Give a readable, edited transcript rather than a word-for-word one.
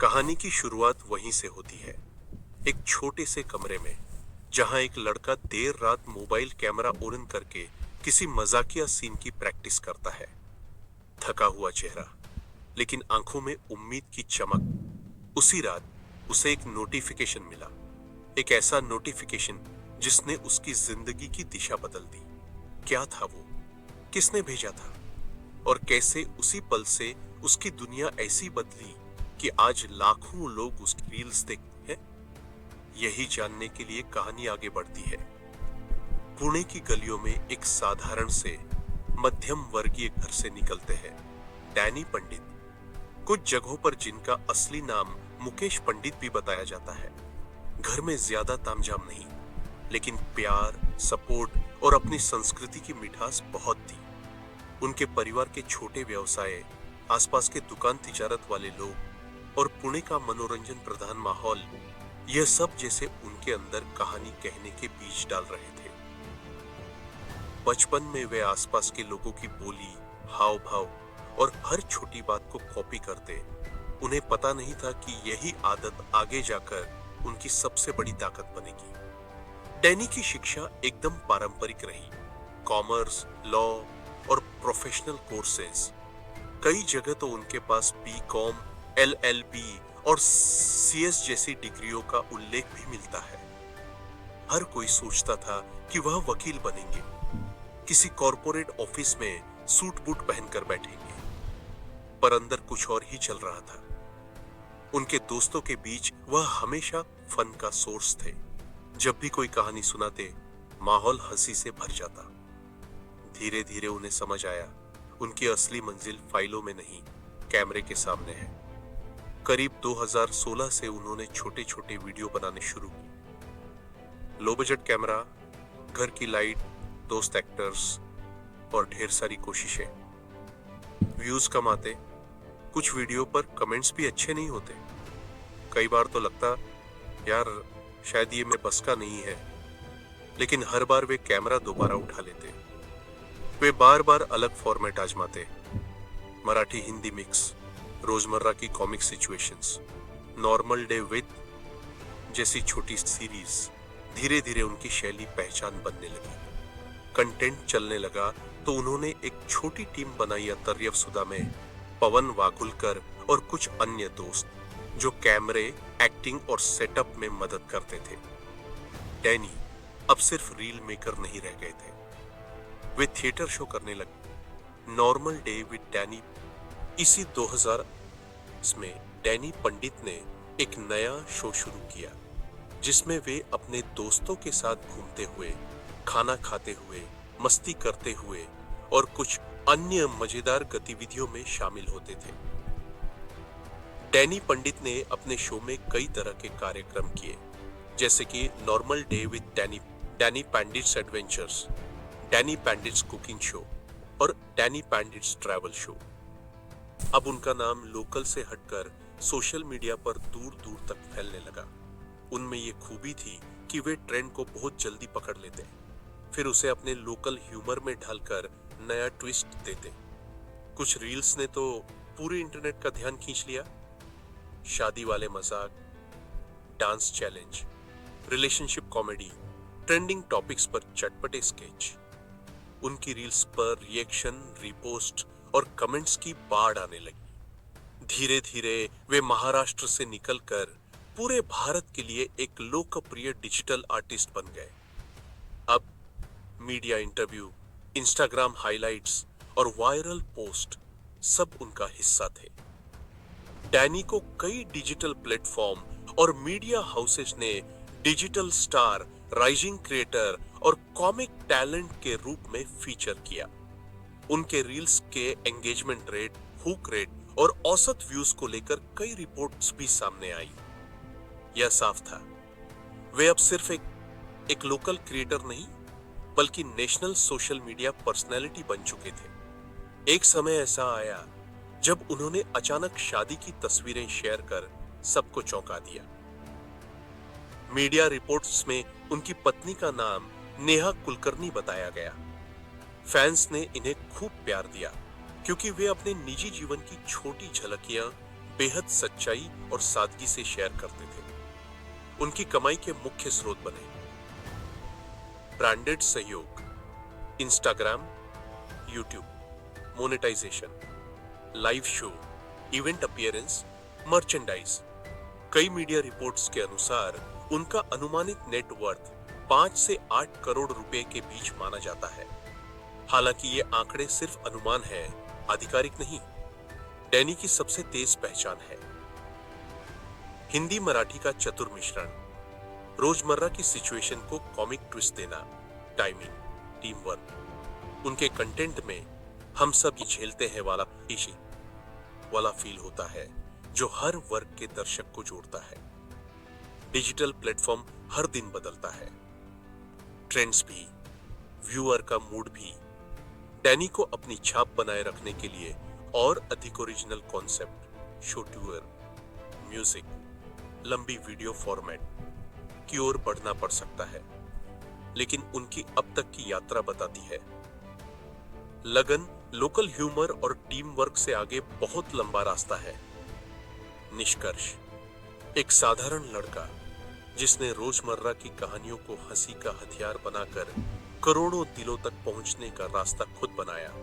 कहानी की शुरुआत वहीं से होती है, एक छोटे से कमरे में, जहां एक लड़का देर रात मोबाइल कैमरा ऑन करके किसी मजाकिया सीन की प्रैक्टिस करता है। थका हुआ चेहरा, लेकिन आंखों में उम्मीद की चमक। उसी रात उसे एक नोटिफिकेशन मिला, एक ऐसा नोटिफिकेशन जिसने उसकी जिंदगी की दिशा बदल दी। क्या था वो, किसने भेजा था, और कैसे उसी पल से उसकी दुनिया ऐसी बदली कि आज लाखों लोग उसकी रील्स देखते हैं। यही जानने के लिए कहानी आगे बढ़ती है। पुणे की गलियों में एक साधारण से मध्यम वर्गीय घर से निकलते हैं डैनी पंडित, कुछ जगहों पर जिनका असली नाम मुकेश पंडित भी बताया जाता है। घर में ज्यादा तामझाम नहीं, लेकिन प्यार, सपोर्ट और अपनी संस्कृति की मिठास बहुत थी। उनके परिवार के छोटे व्यवसाय, आसपास के दुकान तिजारत वाले लोग और पुणे का मनोरंजन प्रधान माहौल, यह सब जैसे उनके अंदर कहानी कहने के बीज डाल रहे थे। बचपन में वे आसपास के लोगों की बोली, हाव भाव और हर छोटी बात को कॉपी करते। उन्हें पता नहीं था कि यही आदत आगे जाकर उनकी सबसे बड़ी ताकत बनेगी। डैनी की शिक्षा एकदम पारंपरिक रही, कॉमर्स, लॉ और प्रोफेशनल कोर्सेज। कई जगह तो उनके पास बीकॉम, एलएलबी और सीएस जैसी डिग्रियों का उल्लेख भी मिलता है। हर कोई सोचता था कि वह वकील बनेंगे, किसी कॉर्पोरेट ऑफिस में सूट बूट पहनकर बैठेंगे, पर अंदर कुछ और ही चल रहा था। उनके दोस्तों के बीच वह हमेशा फन का सोर्स थे। जब भी कोई कहानी सुनाते, माहौल हंसी से भर जाता। धीरे धीरे उन्हें समझ आया, उनकी असली मंजिल फाइलों में नहीं, कैमरे के सामने है। करीब 2016 से उन्होंने छोटे छोटे वीडियो बनाने शुरू किए। लो बजट कैमरा, घर की लाइट, दोस्त एक्टर्स और ढेर सारी कोशिशें। व्यूज कम आते, कुछ वीडियो पर कमेंट्स भी अच्छे नहीं होते। कई बार तो लगता यार शायद ये मेरे बस का नहीं है, लेकिन हर बार वे कैमरा दोबारा उठा लेते। वे बार बार अलग फॉर्मेट आजमाते, मराठी हिंदी मिक्स, रोजमर्रा की comic situations, normal day with जैसी छोटी सीरीज। धीरे धीरे उनकी शैली पहचान बनने लगी, कंटेंट चलने लगा, तो उन्होंने एक छोटी टीम बनाई अतर्यव सुधा में, पवन वागुलकर और कुछ अन्य दोस्त, जो कैमरे, एक्टिंग और सेटअप में मदद करते थे। डैनी अब सिर्फ रील मेकर नहीं रह गए थे, वे थिएटर शो करने लगे। Normal day with Danny. इसी 2000 में डैनी पंडित ने एक नया शो शुरू किया, जिसमें वे अपने दोस्तों के साथ घूमते हुए, खाना खाते हुए, मस्ती करते हुए और कुछ अन्य मजेदार गतिविधियों में शामिल होते थे। डैनी पंडित ने अपने शो में कई तरह के कार्यक्रम किए, जैसे कि normal day with Danny, Danny pandits adventures, Danny pandits cooking show और डैनी पंडित्स ट्रैवल शो। अब उनका नाम लोकल से हटकर सोशल मीडिया पर दूर दूर तक फैलने लगा। उनमें ये खूबी थी कि वे ट्रेंड को बहुत जल्दी पकड़ लेते, फिर उसे अपने लोकल ह्यूमर में ढालकर नया ट्विस्ट देते। कुछ रील्स ने तो पूरे इंटरनेट का ध्यान खींच लिया। शादी वाले मजाक, dance challenge, relationship comedy, trending topics पर चटपटे स्केच। उनकी रील्स पर रिएक्शन, रिपोस्ट और कमेंट्स की बाढ़ आने लगी। धीरे धीरे वे महाराष्ट्र से निकलकर पूरे भारत के लिए एक लोकप्रिय डिजिटल आर्टिस्ट बन गए। अब मीडिया इंटरव्यू, इंस्टाग्राम हाइलाइट्स और वायरल पोस्ट सब उनका हिस्सा थे। डैनी को कई डिजिटल प्लेटफॉर्म और मीडिया हाउसेस ने डिजिटल स्टार, राइजिंग क्रिएटर और कॉमिक टैलेंट के रूप में फीचर किया। उनके रील्स के एंगेजमेंट रेट, हुक रेट और औसत व्यूज को लेकर कई रिपोर्ट्स भी सामने आई। यह साफ था, वे अब सिर्फ एक लोकल क्रिएटर नहीं, बल्कि नेशनल सोशल मीडिया पर्सनैलिटी बन चुके थे। एक समय ऐसा आया जब उन्होंने अचानक शादी की तस्वीरें शेयर कर सबको चौंका दिया। मीडिया रिपोर्ट्स में उनकी पत्नी का नाम नेहा कुलकर्णी बताया गया। फैंस ने इन्हें खूब प्यार दिया, क्योंकि वे अपने निजी जीवन की छोटी झलकियां बेहद सच्चाई और सादगी से शेयर करते थे। उनकी कमाई के मुख्य स्रोत बने ब्रांडेड सहयोग, Instagram, YouTube, monetisation, live show, event appearance, merchandise. कई मीडिया रिपोर्ट्स के अनुसार उनका अनुमानित नेटवर्थ 5 से 8 करोड़ रुपए के बीच माना जाता है। हालांकि ये आंकड़े सिर्फ अनुमान है, आधिकारिक नहीं। डैनी की सबसे तेज पहचान है हिंदी मराठी का चतुर मिश्रण, रोजमर्रा की सिचुएशन को कॉमिक ट्विस्ट देना, टाइमिंग, टीम वर्क। उनके कंटेंट में हम सब ये झेलते हैं वाला फील होता है, जो हर वर्ग के दर्शक को जोड़ता है। डिजिटल प्लेटफॉर्म हर दिन बदलता है, ट्रेंड्स भी, व्यूअर का मूड भी। डैनी को अपनी छाप बनाए रखने के लिए और अधिक original concept, show tour, music, लंबी वीडियो फॉर्मेट की ओर बढ़ना पड़ सकता है, लेकिन उनकी अब तक की यात्रा बताती है लगन, लोकल ह्यूमर और टीम वर्क से आगे बहुत लंबा रास्ता है। निष्कर्ष, एक साधारण लड़का जिसने रोजमर्रा की कहानियों को हंसी का हथियार बनाकर करोड़ों दिलों तक पहुंचने का रास्ता खुद बनाया।